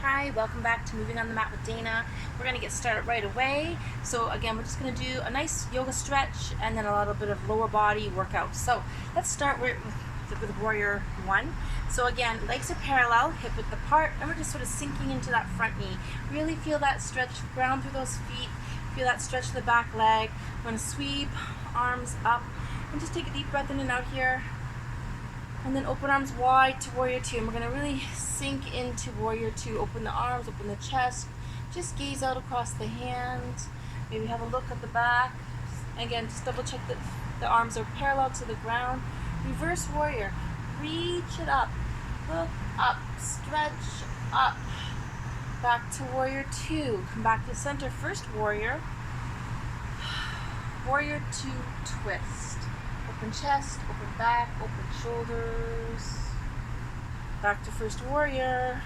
Hi, welcome back to Moving on the Mat with Dana. We're going to get started right away. So again, we're just going to do a nice yoga stretch and then a little bit of lower body workout. So let's start with warrior one. So again, legs are parallel, hip width apart, and we're just sort of sinking into that front knee. Really feel that stretch, ground through those feet, feel that stretch to the back leg. We're going to sweep, arms up, and just take a deep breath in and out here. And then open arms wide to warrior two. And we're going to really sink into warrior two. Open the arms, open the chest. Just gaze out across the hands. Maybe have a look at the back. Again, just double check that the arms are parallel to the ground. Reverse warrior. Reach it up. Look up. Stretch up. Back to warrior two. Come back to center. First warrior. Warrior two, twist. Open chest, open back, open shoulders. Back to first warrior.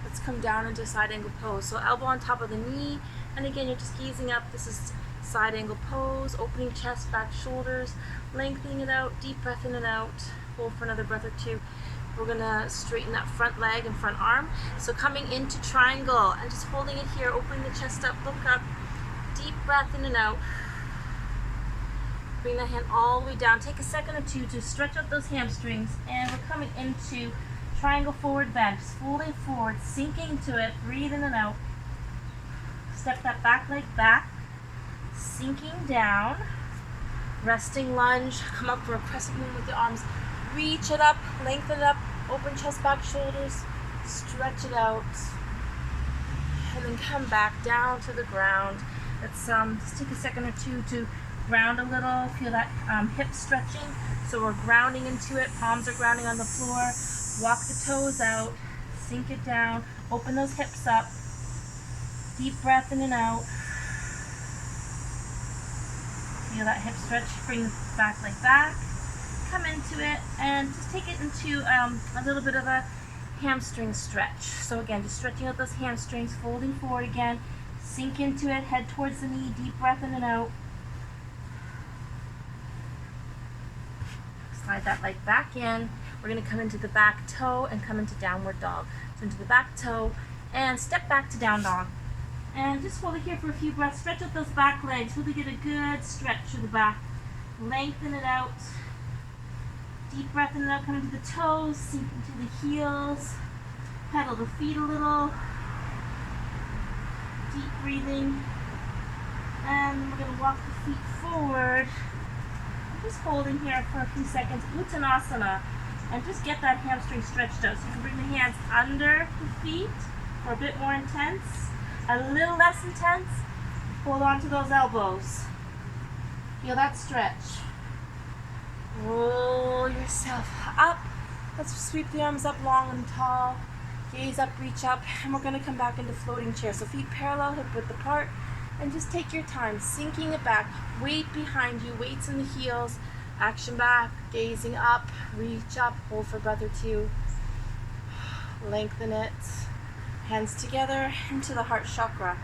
Let's come down into side angle pose. So elbow on top of the knee. And again, you're just gazing up. This is side angle pose. Opening chest, back shoulders. Lengthening it out. Deep breath in and out. Hold for another breath or two. We're going to straighten that front leg and front arm. So coming into triangle and just holding it here. Opening the chest up. Look up. Deep breath in and out. Bring that hand all the way down. Take a second or two to stretch out those hamstrings. And we're coming into triangle forward bend. Just folding forward, sinking to it. Breathe in and out. Step that back leg back. Sinking down. Resting lunge. Come up for a crescent moon with the arms. Reach it up. Lengthen it up. Open chest, back shoulders. Stretch it out. And then come back down to the ground. Let's just take a second or two to ground a little, feel that hip stretching. So we're grounding into it, palms are grounding on the floor. Walk the toes out, sink it down, open those hips up. Deep breath in and out. Feel that hip stretch, bring the back leg back. Come into it and just take it into a little bit of a hamstring stretch. So again, just stretching out those hamstrings, folding forward again, sink into it, head towards the knee, deep breath in and out. Slide that leg back in. We're going to come into the back toe and come into downward dog. So into the back toe and step back to down dog. And just hold it here for a few breaths. Stretch out those back legs. Really get a good stretch through the back. Lengthen it out. Deep breath in and out. Come into the toes. Sink into the heels. Pedal the feet a little. Deep breathing. And we're going to walk the feet forward. Just holding here for a few seconds, Uttanasana, and just get that hamstring stretched out. So you can bring the hands under the feet for a bit more intense, a little less intense. Hold on to those elbows. Feel that stretch. Roll yourself up. Let's sweep the arms up long and tall. Gaze up, reach up, and we're going to come back into floating chair. So feet parallel, hip width apart. And just take your time, sinking it back, weight behind you, weights in the heels, action back, gazing up, reach up, hold for a breath or two, lengthen it, hands together into the heart chakra.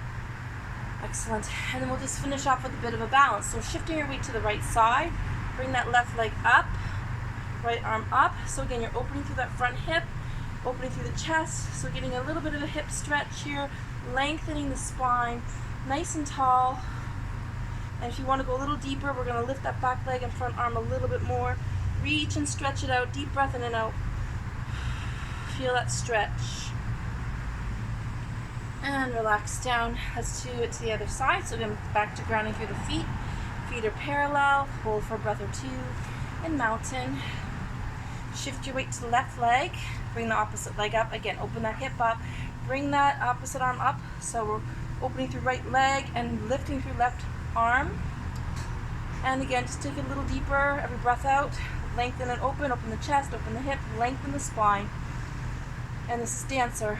Excellent. And then we'll just finish off with a bit of a balance. So shifting your weight to the right side, bring that left leg up, right arm up. So again, you're opening through that front hip, opening through the chest, so getting a little bit of a hip stretch here, lengthening the spine, nice and tall. And if you want to go a little deeper, we're going to lift that back leg and front arm a little bit more. Reach and stretch it out. Deep breath in and out. Feel that stretch. And relax down. Let's do it to the other side. So again, back to grounding through the feet. Feet are parallel. Hold for a breath or two. And mountain. Shift your weight to the left leg. Bring the opposite leg up. Again, open that hip up. Bring that opposite arm up. So we're opening through right leg and lifting through left arm. And again, just take it a little deeper. Every breath out. Lengthen and open. Open the chest, open the hip, lengthen the spine. And this is dancer.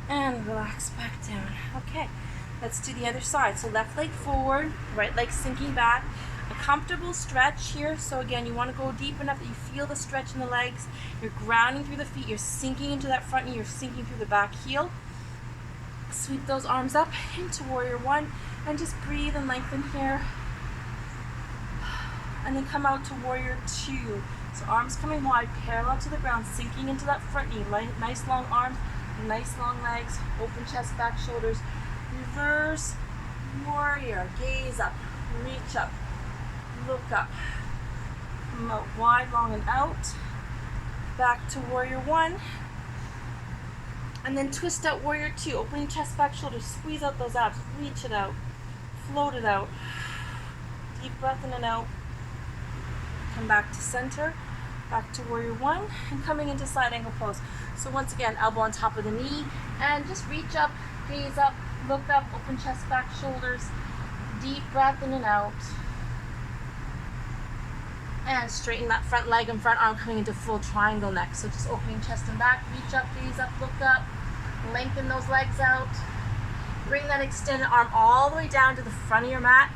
And relax back down. Okay, let's do the other side. So left leg forward, right leg sinking back. A comfortable stretch here. So again, you want to go deep enough that you feel the stretch in the legs. You're grounding through the feet. You're sinking into that front knee. You're sinking through the back heel. Sweep those arms up into warrior one and just breathe and lengthen here. And then come out to warrior two. So arms coming wide, parallel to the ground, sinking into that front knee. Nice long arms, nice long legs, open chest, back, shoulders. Reverse warrior, gaze up, reach up, look up. Come out wide, long and out. Back to warrior one. And then twist out warrior two, opening chest, back, shoulders, squeeze out those abs, reach it out, float it out. Deep breath in and out. Come back to center, back to warrior one, and coming into side angle pose. So once again, elbow on top of the knee, and just reach up, gaze up, look up, open chest, back, shoulders, deep breath in and out. And straighten that front leg and front arm coming into full triangle neck. So just opening chest and back, reach up, gaze up, look up, lengthen those legs out. Bring that extended arm all the way down to the front of your mat.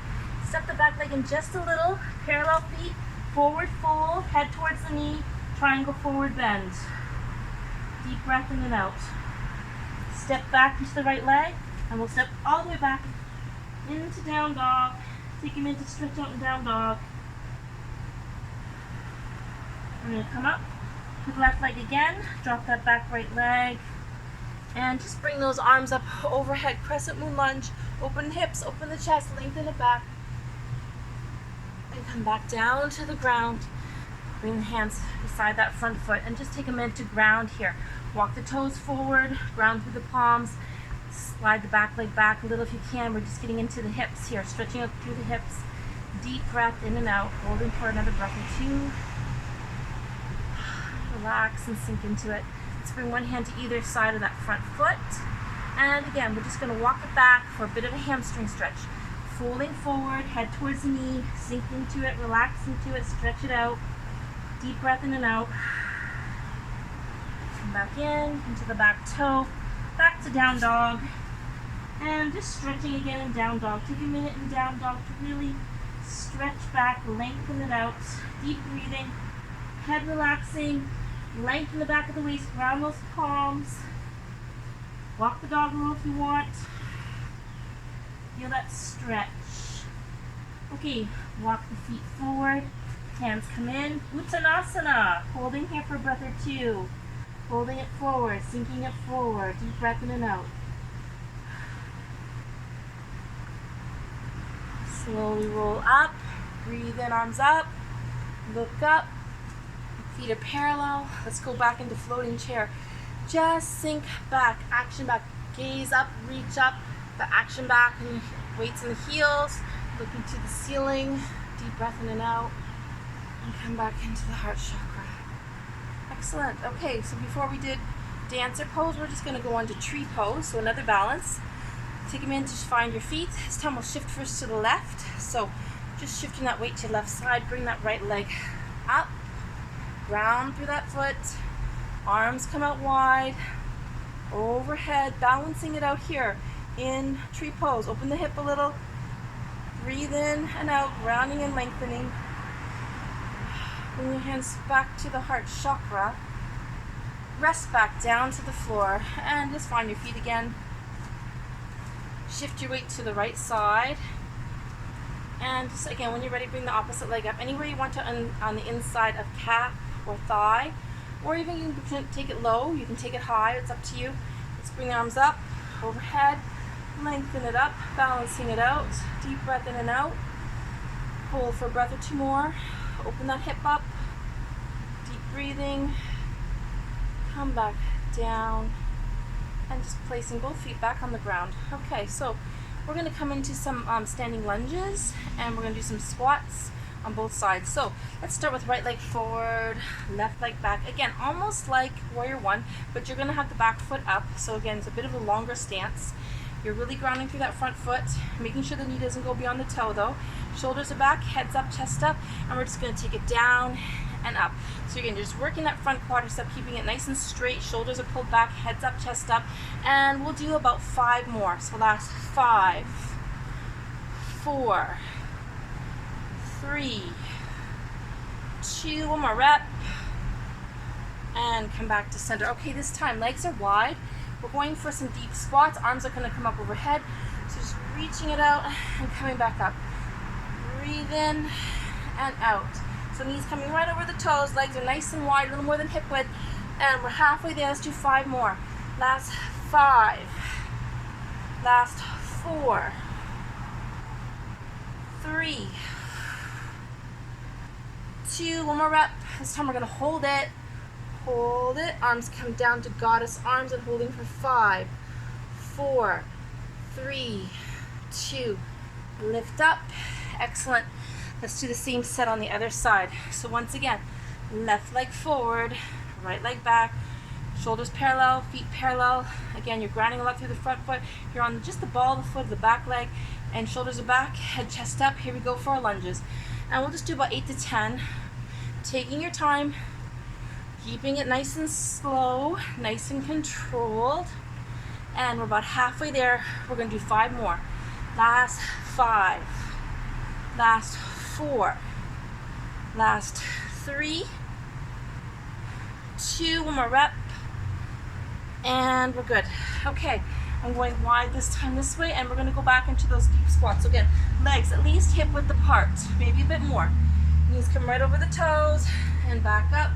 Step the back leg in just a little, parallel feet, forward fold, head towards the knee, triangle forward bend. Deep breath in and out. Step back into the right leg, and we'll step all the way back into down dog. Take him into stretch out and down dog. We're going to come up to the left leg again, drop that back right leg, and just bring those arms up overhead, crescent moon lunge, open hips, open the chest, lengthen it back, and come back down to the ground. Bring the hands beside that front foot, and just take a minute to ground here. Walk the toes forward, ground through the palms, slide the back leg back a little if you can. We're just getting into the hips here, stretching out through the hips. Deep breath in and out, holding for another breath or two. Relax and sink into it. Let's bring one hand to either side of that front foot. And again, we're just going to walk it back for a bit of a hamstring stretch. Folding forward, head towards the knee, sink into it, relax into it, stretch it out. Deep breath in and out. Come back in, into the back toe, back to down dog. And just stretching again in down dog. Take a minute in down dog to really stretch back, lengthen it out. Deep breathing, head relaxing. Lengthen the back of the waist, ground those palms. Walk the dog a little if you want. Feel that stretch. Okay, walk the feet forward. Hands come in. Uttanasana. Holding here for a breath or two. Holding it forward, sinking it forward. Deep breath in and out. Slowly roll up. Breathe in, arms up. Look up. Feet are parallel. Let's go back into floating chair. Just sink back, action back, gaze up, reach up, the action back, and weights in the heels, looking to the ceiling, deep breath in and out, and come back into the heart chakra. Excellent. Okay, so before we did dancer pose, we're just going to go on to tree pose, so another balance. Take a minute to find your feet. This time we'll shift first to the left, so just shifting that weight to the left side, bring that right leg up. Ground through that foot, arms come out wide, overhead, balancing it out here in tree pose. Open the hip a little, breathe in and out, rounding and lengthening. Bring your hands back to the heart chakra, rest back down to the floor, and just find your feet again. Shift your weight to the right side. And just again, when you're ready, bring the opposite leg up anywhere you want to on the inside of calf or thigh, or even you can take it low, you can take it high, it's up to you. Let's bring the arms up, overhead, lengthen it up, balancing it out. Deep breath in and out. Hold for a breath or two more. Open that hip up. Deep breathing. Come back down. And just placing both feet back on the ground. Okay, so we're going to come into some standing lunges, and we're going to do some squats on both sides. So let's start with right leg forward, left leg back. Again, almost like warrior one, but you're going to have the back foot up. So again, it's a bit of a longer stance. You're really grounding through that front foot, making sure the knee doesn't go beyond the toe though. Shoulders are back, heads up, chest up, and we're just going to take it down and up. So again, you're just working that front quadricep, keeping it nice and straight. Shoulders are pulled back, heads up, chest up, and we'll do about 5 more. So last 5, 4, 3, 2, one more rep, and come back to center. Okay, this time legs are wide. We're going for some deep squats. Arms are going to come up overhead. So just reaching it out and coming back up. Breathe in and out. So knees coming right over the toes, legs are nice and wide, a little more than hip width, and we're halfway there. Let's do 5 more. Last 5, last 4, 3, 2, one more rep. This time we're gonna hold it, arms come down to goddess arms and holding for 5, 4, 3, 2, lift up, excellent. Let's do the same set on the other side. So once again, left leg forward, right leg back, shoulders parallel, feet parallel. Again, you're grounding a lot through the front foot. You're on just the ball of the foot, the back leg, and shoulders are back, head, chest up. Here we go for our lunges. And we'll just do about 8 to 10. Taking your time, keeping it nice and slow, nice and controlled. And we're about halfway there. We're gonna do 5 more. Last 5, last 4, last 3, 2, one more rep, and we're good. Okay, I'm going wide this time this way, and we're gonna go back into those deep squats. So again, legs at least hip width apart, maybe a bit more. Knees come right over the toes, and back up.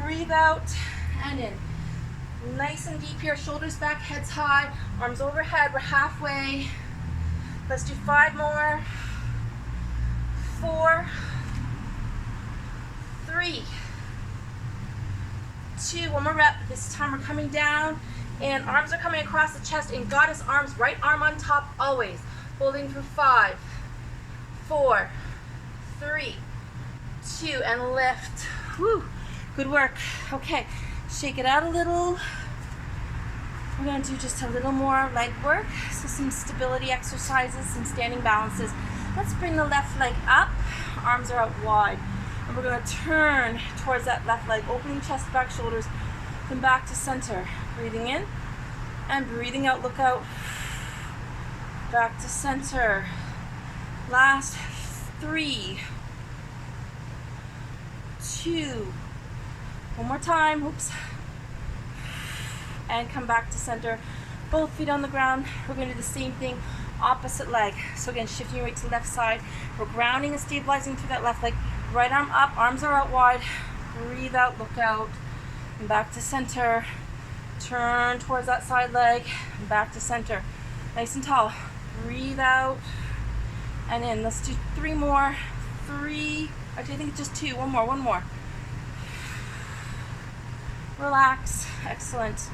Breathe out, and in. Nice and deep here, shoulders back, heads high, arms overhead, we're halfway. Let's do 5 more. 4, 3, 2, one more rep. This time we're coming down, and arms are coming across the chest in goddess arms, right arm on top always. Holding for 5, 4, 3, 2, and lift. Whew, good work. Okay, shake it out a little. We're going to do just a little more leg work, so some stability exercises, some standing balances. Let's bring the left leg up, arms are out wide, and we're going to turn towards that left leg, opening chest, back, shoulders, then back to center. Breathing in and breathing out, look out. Back to center. Last 3, 2, one more time, oops. And come back to center. Both feet on the ground. We're going to do the same thing, opposite leg. So again, shifting your weight to the left side. We're grounding and stabilizing through that left leg. Right arm up, arms are out wide. Breathe out, look out. And back to center. Turn towards that side leg. And back to center. Nice and tall. Breathe out. And in. Let's do 3 more. 3. Actually, I think it's just 2. One more. Relax. Excellent.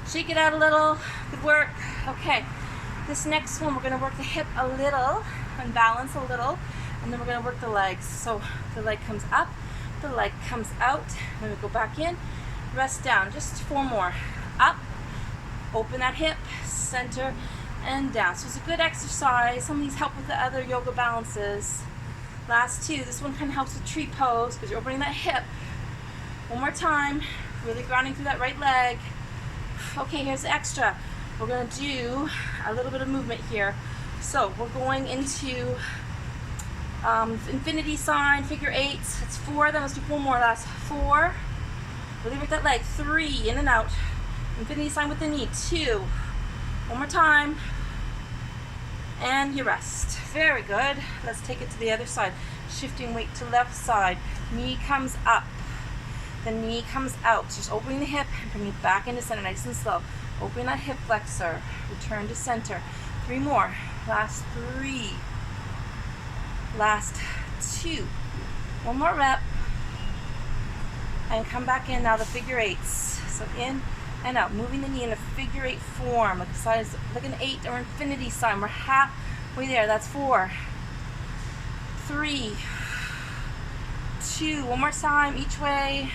Shake it out a little. Good work. Okay. This next one, we're going to work the hip a little and balance a little, and then we're going to work the legs. So the leg comes up, the leg comes out, then we go back in, rest down. Just 4 more. Up, open that hip, center, and down. So it's a good exercise. Some of these help with the other yoga balances. Last 2. This one kind of helps with tree pose because you're opening that hip. One more time. Really grounding through that right leg. Okay, here's the extra. We're going to do a little bit of movement here. So we're going into infinity sign, figure 8s. It's 4 of them. Let's do 4 more. Last 4. Really work that leg. 3, in and out. Infinity sign with the knee. 2. One more time. And you rest. Very good. Let's take it to the other side. Shifting weight to left side. Knee comes up. The knee comes out. Just opening the hip and bringing it back into center, nice and slow. Open that hip flexor. Return to center. 3 more. Last 3. Last 2. One more rep. And come back in now, the figure 8s. So in and out, moving the knee in a figure 8 form, like an 8 or infinity sign. We're halfway there. That's 4, 3, 2. One more time each way.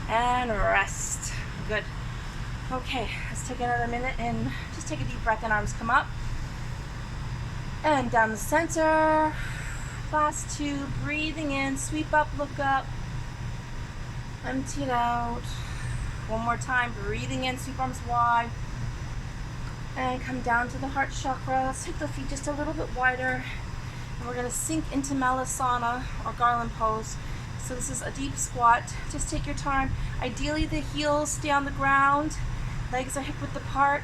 And rest. Good. Okay, let's take another minute and just take a deep breath and arms come up. And down the center. Last 2, breathing in, sweep up, look up. Empty it out. One more time, breathing in, sweep arms wide. And come down to the heart chakra. Let's take the feet just a little bit wider. And we're going to sink into Malasana or garland pose. So this is a deep squat. Just take your time. Ideally the heels stay on the ground. Legs are hip width apart.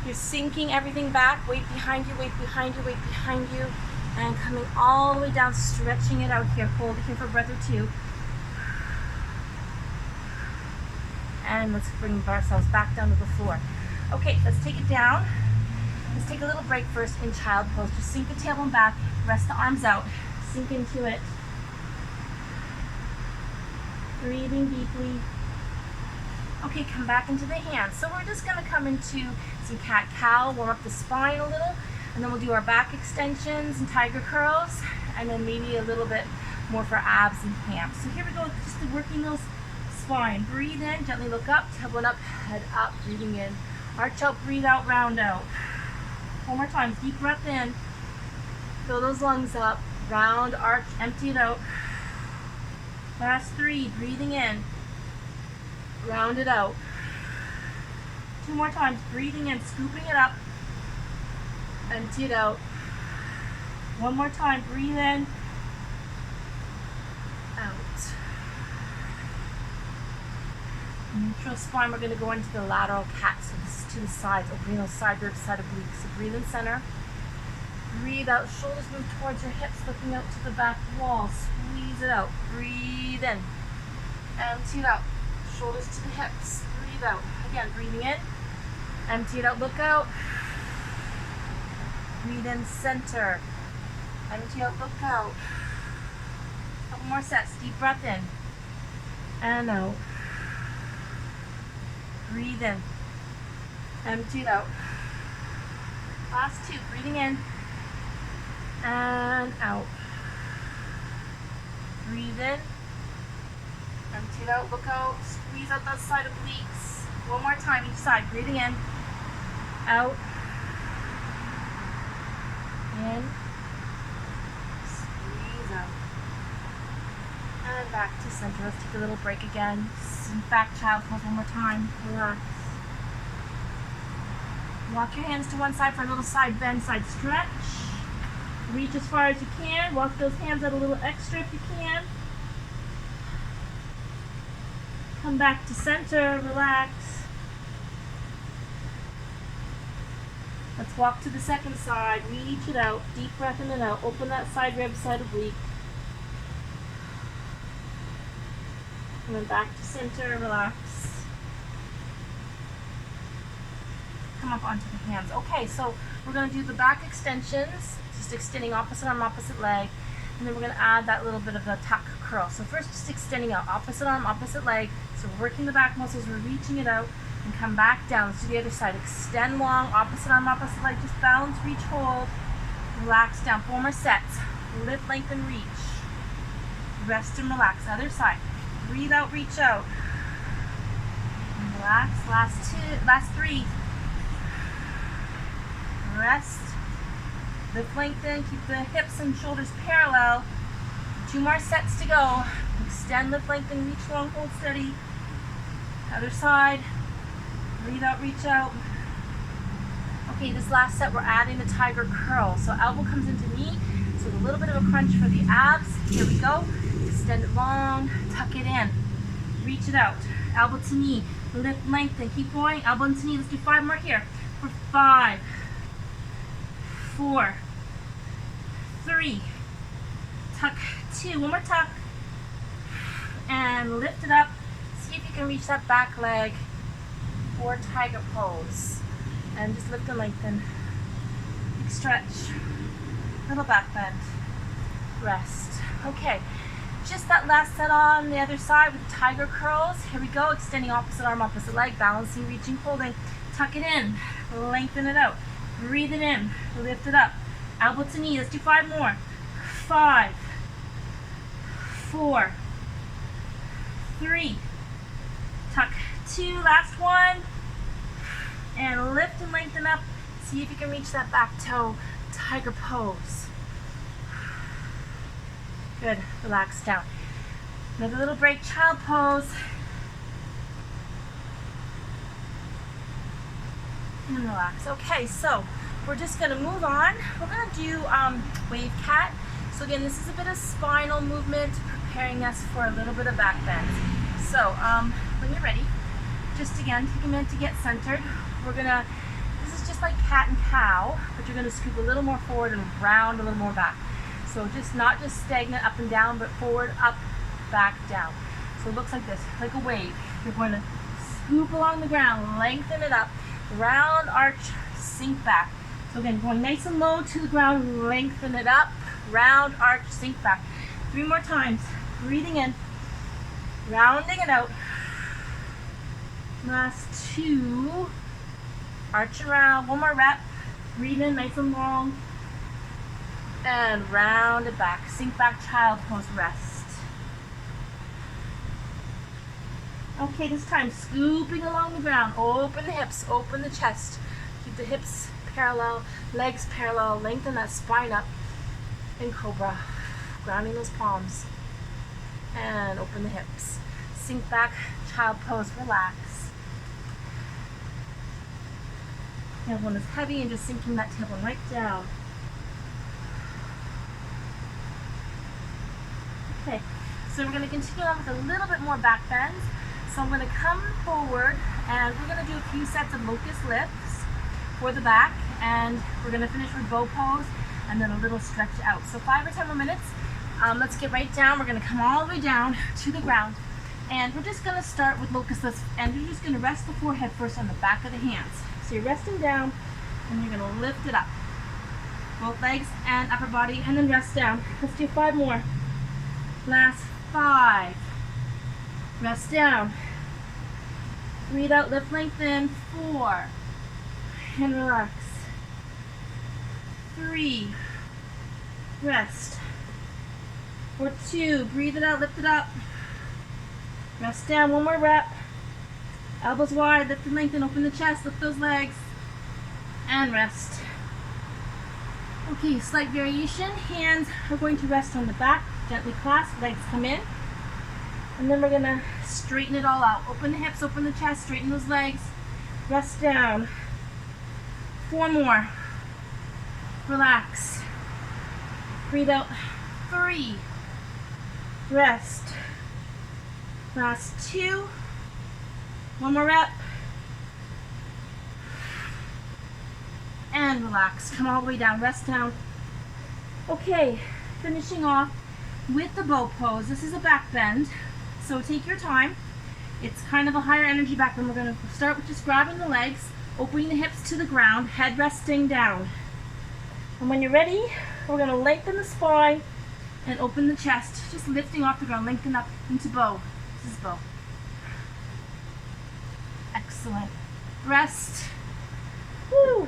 You're sinking everything back. Weight behind you, weight behind you, weight behind you. And coming all the way down, stretching it out here. Hold it here for a breath or two. And let's bring ourselves back down to the floor. Okay, let's take it down. Let's take a little break first in child pose. Just sink the tailbone back, rest the arms out, sink into it. Breathing deeply. Okay, come back into the hands. So we're just gonna come into some cat-cow, warm up the spine a little, and then we'll do our back extensions and tiger curls, and then maybe a little bit more for abs and hams. So here we go, just working those spine. Breathe in, gently look up, tailbone up, head up, breathing in. Arch out, breathe out, round out. One more time, deep breath in. Fill those lungs up, round, arch, empty it out. Last 3, breathing in. Round it out. 2 more times, breathing in, scooping it up. Empty it out. 1 more time, breathe in. Out. Neutral spine, we're going to go into the lateral cat, so this is to the sides, opening those side ribs, side obliques. So breathe in center. Breathe out, shoulders move towards your hips, looking out to the back wall. Squeeze it out. Breathe in. Empty it out. Shoulders to the hips. Breathe out. Again, breathing in. Empty it out, look out. Breathe in, center. Empty out, look out. Couple more sets. Deep breath in. And out. Breathe in. Empty it out. Last 2. Breathing in. And out. Breathe in. Empty it out. Look out. Squeeze out that side obliques. 1 more time each side. Breathing in. Out. In. Squeeze out. And back to center. Let's take a little break again. Back child pose 1 more time. Relax. Walk your hands to one side for a little side bend, side stretch. Reach as far as you can. Walk those hands out a little extra if you can. Come back to center. Relax. Let's walk to the second side. Reach it out. Deep breath in and out. Open that side rib, side oblique. And then back to center. Relax. Come up onto the hands. Okay, so we're going to do the back extensions, just extending opposite arm, opposite leg, and then we're going to add that little bit of a tuck curl. So first, just extending out, opposite arm, opposite leg. So we're working the back muscles, we're reaching it out, and come back down. Let's do the other side. Extend long, opposite arm, opposite leg. Just balance, reach, hold, relax down. 4 more sets. Lift, lengthen, reach. Rest and relax. Other side. Breathe out, reach out. And relax. Last 3. Rest. Lift, lengthen. Keep the hips and shoulders parallel. 2 more sets to go. Extend, lift, lengthen, reach long, hold steady. Other side. Breathe out, reach out. Okay, this last set we're adding the tiger curl. So elbow comes into knee. So a little bit of a crunch for the abs. Here we go. Extend it long, tuck it in. Reach it out. Elbow to knee. Lift, lengthen. Keep going. Elbow to knee. Let's do 5 more here. For 5, 4, 3, tuck 2. 1 more tuck. And lift it up. See if you can reach that back leg for tiger pose. And just lift and lengthen. Big stretch. Little back bend. Rest. Okay. Just that last set on the other side with tiger curls. Here we go. Extending opposite arm, opposite leg. Balancing, reaching, holding. Tuck it in. Lengthen it out. Breathe it in. Lift it up. Elbow to knee. Let's do 5 more. 5, 4, 3. Tuck 2. Last 1. And lift and lengthen up. See if you can reach that back toe. Tiger pose. Good. Relax down. Another little break. Child pose. And relax. Okay, so we're just going to move on. We're going to do wave cat. So again, this is a bit of spinal movement, preparing us for a little bit of back bend. So when you're ready, just again, take a minute to get centered. This is just almost like cat and cow, but you're going to scoop a little more forward and round a little more back. So just not just stagnant up and down, but forward, up, back, down. So it looks like this, like a wave. You're going to scoop along the ground, lengthen it up, round, arch, sink back. So again, going nice and low to the ground, lengthen it up, round, arch, sink back. 3 more times. Breathing in, rounding it out. Last 2. Arch around. 1 more rep. Breathe in nice and long. And round it back. Sink back, child pose, rest. Okay, this time scooping along the ground. Open the hips, open the chest. Keep the hips parallel, legs parallel. Lengthen that spine up in cobra. Grounding those palms. And open the hips. Sink back, child pose, relax. Tailbone is heavy and just sinking that tailbone right down. Okay, so we're going to continue on with a little bit more back bends. So I'm going to come forward and we're going to do a few sets of locust lifts for the back, and we're going to finish with bow pose and then a little stretch out. So 5 or 10 more minutes. Let's get right down. We're going to come all the way down to the ground, and we're just going to start with locust lifts, and you're just going to rest the forehead first on the back of the hands. So you're resting down and you're going to lift it up, both legs and upper body, and then rest down. Let's do 5 more. Last 5. Rest down. Breathe out, lift, lengthen. 4. And relax. 3. Rest. For 2. Breathe it out, lift it up. Rest down. 1 more rep. Elbows wide, lift and lengthen, open the chest, lift those legs. And rest. Okay, slight variation. Hands are going to rest on the back. Gently clasp, legs come in. And then we're going to straighten it all out. Open the hips, open the chest, straighten those legs. Rest down. 4 more. Relax. Breathe out. 3. Rest. Last 2. 1 more rep. And relax. Come all the way down. Rest down. Okay, finishing off with the bow pose. This is a back bend, so take your time. It's kind of a higher energy back bend. We're going to start with just grabbing the legs, opening the hips to the ground, head resting down. And when you're ready, we're going to lengthen the spine and open the chest, just lifting off the ground, lengthen up into bow. This is bow. Excellent. Rest. Woo.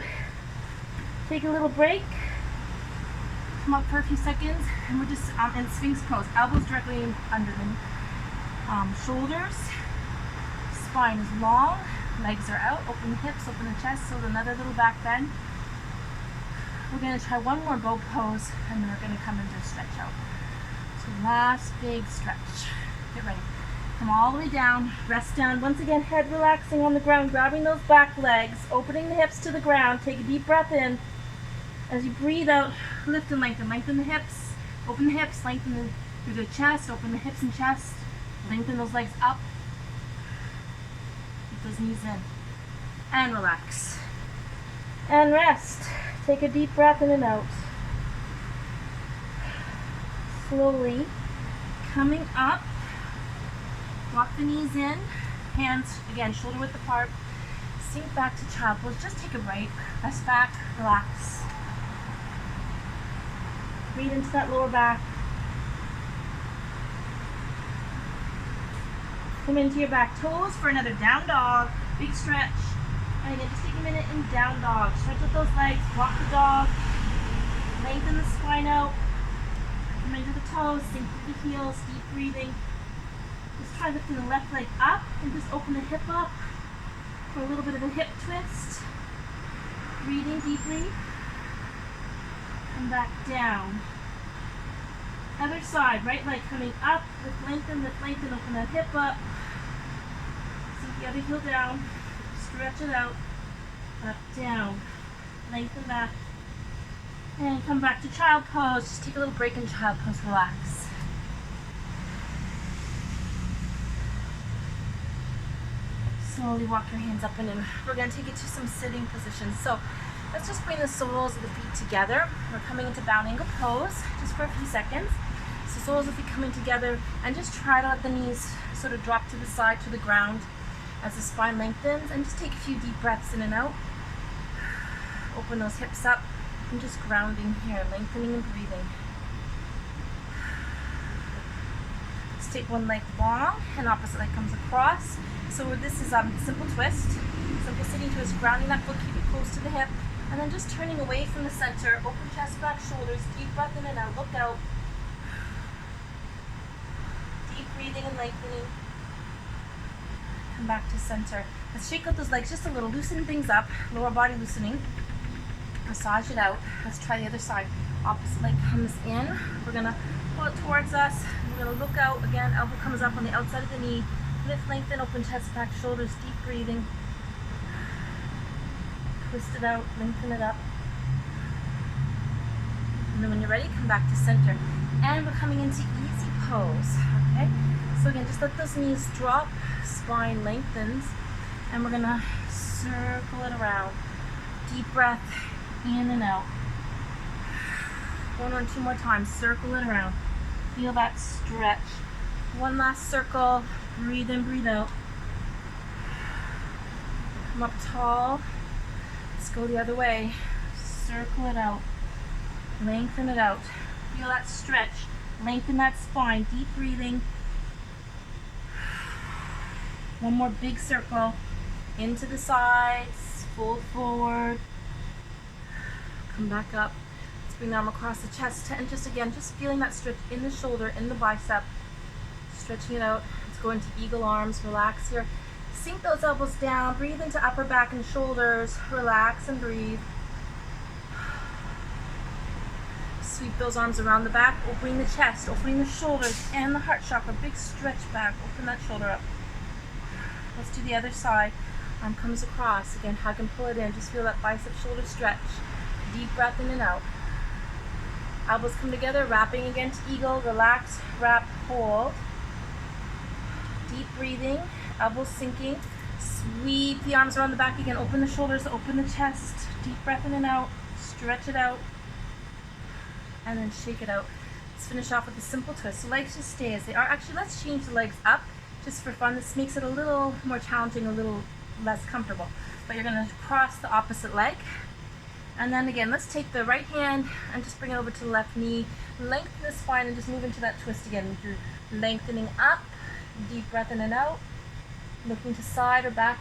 Take a little break. Come up for a few seconds, and we're just in Sphinx pose. Elbows directly under the shoulders. Spine is long. Legs are out. Open the hips, open the chest. So another little back bend. We're going to try 1 more bow pose, and then we're going to come into a stretch out. So last big stretch. Get ready. Come all the way down. Rest down. Once again, head relaxing on the ground, grabbing those back legs, opening the hips to the ground. Take a deep breath in. As you breathe out, lift and lengthen. Lengthen the hips. Open the hips. Lengthen through the chest. Open the hips and chest. Lengthen those legs up. Keep those knees in. And relax. And rest. Take a deep breath in and out. Slowly coming up. Walk the knees in. Hands, again, shoulder width apart. Sink back to child pose. Just take a break. Rest back. Relax. Breathe into that lower back. Come into your back toes for another down dog. Big stretch. And again, just take a minute in down dog. Stretch with those legs. Walk the dog. Lengthen the spine out. Come into the toes. Sink through the heels. Deep breathing. Just try lifting the left leg up and just open the hip up for a little bit of a hip twist. Breathing deeply. And back down. Other side, right leg coming up, lift, lengthen, open that hip up. Sink the other heel down, stretch it out, up, down, lengthen back, and come back to child pose. Just take a little break in child pose, relax. slowly walk your hands up and in. We're going to take it to some sitting positions. So let's just bring the soles of the feet together. We're coming into bound angle pose just for a few seconds. So soles of the feet coming together, and just try to let the knees sort of drop to the side, to the ground as the spine lengthens, and just take a few deep breaths in and out. Open those hips up and just grounding here, lengthening and breathing. Let's take one leg long and opposite leg comes across. So this is simple twist, simple sitting twist, grounding that foot, keep it close to the hip, and then just turning away from the center, open chest, back, shoulders, deep breath in and out, look out. Deep breathing and lengthening. Come back to center. Let's shake out those legs just a little, loosen things up, lower body loosening. Massage it out. Let's try the other side. Opposite leg comes in. We're gonna pull it towards us. We're gonna look out again. Elbow comes up on the outside of the knee. Lift, lengthen, open chest, back, shoulders, deep breathing. Twist it out, lengthen it up. And then when you're ready, come back to center. And we're coming into easy pose. Okay? So again, just let those knees drop, spine lengthens, and we're gonna circle it around. Deep breath in and out. One or two more times, circle it around. Feel that stretch. One last circle, breathe in, breathe out. Come up tall. Let's go the other way. Circle it out. Lengthen it out. Feel that stretch. Lengthen that spine. Deep breathing. One more big circle. Into the sides. Fold forward. Come back up. Let's bring the arm across the chest. And just again, just feeling that stretch in the shoulder, in the bicep. Stretching it out. Let's go into eagle arms. Relax here. Sink those elbows down. Breathe into upper back and shoulders. Relax and breathe. Sweep those arms around the back, opening the chest, opening the shoulders and the heart chakra. Big stretch back. Open that shoulder up. Let's do the other side. Arm comes across. Again, hug and pull it in. Just feel that bicep shoulder stretch. Deep breath in and out. Elbows come together, wrapping again to eagle. Relax, wrap, hold. Deep breathing. Elbows sinking. Sweep the arms around the back again. Open the shoulders, open the chest. Deep breath in and out. Stretch it out. And then shake it out. Let's finish off with a simple twist. So legs just stay as they are. Actually, let's change the legs up just for fun. This makes it a little more challenging, a little less comfortable. But you're going to cross the opposite leg. And then again, let's take the right hand and just bring it over to the left knee. Lengthen the spine and just move into that twist again. You're lengthening up. Deep breath in and out. Looking to side or back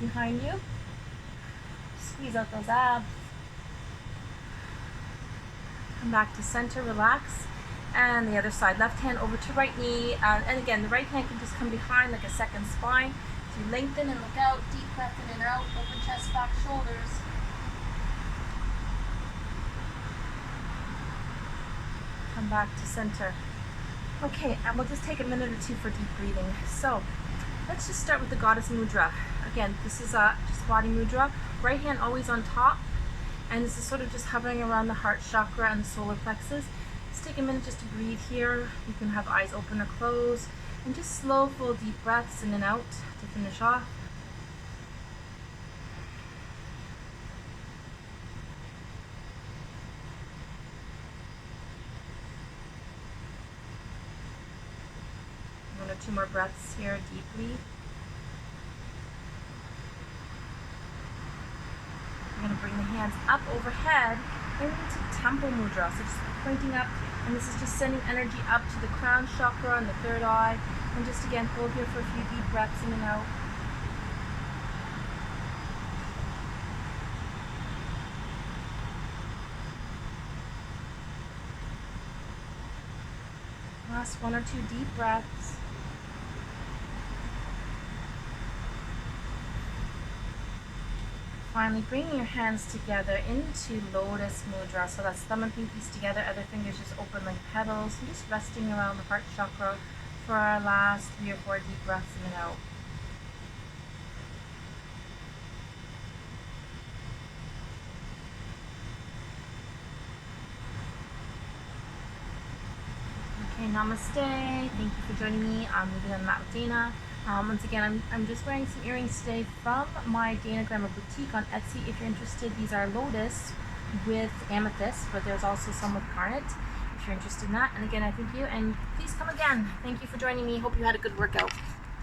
behind you. Squeeze out those abs. Come back to center, relax. And the other side, left hand over to right knee. And again, the right hand can just come behind like a second spine. So you lengthen and look out, deep breath in and out, open chest, back, shoulders. Come back to center. Okay, and we'll just take a minute or two for deep breathing. So let's just start with the goddess mudra. Again, this is just body mudra. Right hand always on top. And this is sort of just hovering around the heart chakra and the solar plexus. Let's take a minute just to breathe here. You can have eyes open or closed. And just slow, full, deep breaths in and out to finish off. One or two more breaths here deeply. We're going to bring the hands up overhead into temple mudra. So just pointing up, and this is just sending energy up to the crown chakra and the third eye. And just again, hold here for a few deep breaths in and out. Last one or two deep breaths. Finally, bringing your hands together into lotus mudra. So that's thumb and pinkies together, other fingers just open like petals, and just resting around the heart chakra for our last 3 or 4 deep breaths in and out. Okay, namaste. Thank you for joining me. I'm moving on the mat with Dana. Once again, I'm just wearing some earrings today from my Dana Glamour Boutique on Etsy. If you're interested, these are lotus with amethyst, but there's also some with garnet if you're interested in that. And again, I thank you, and please come again. Thank you for joining me. Hope you had a good workout.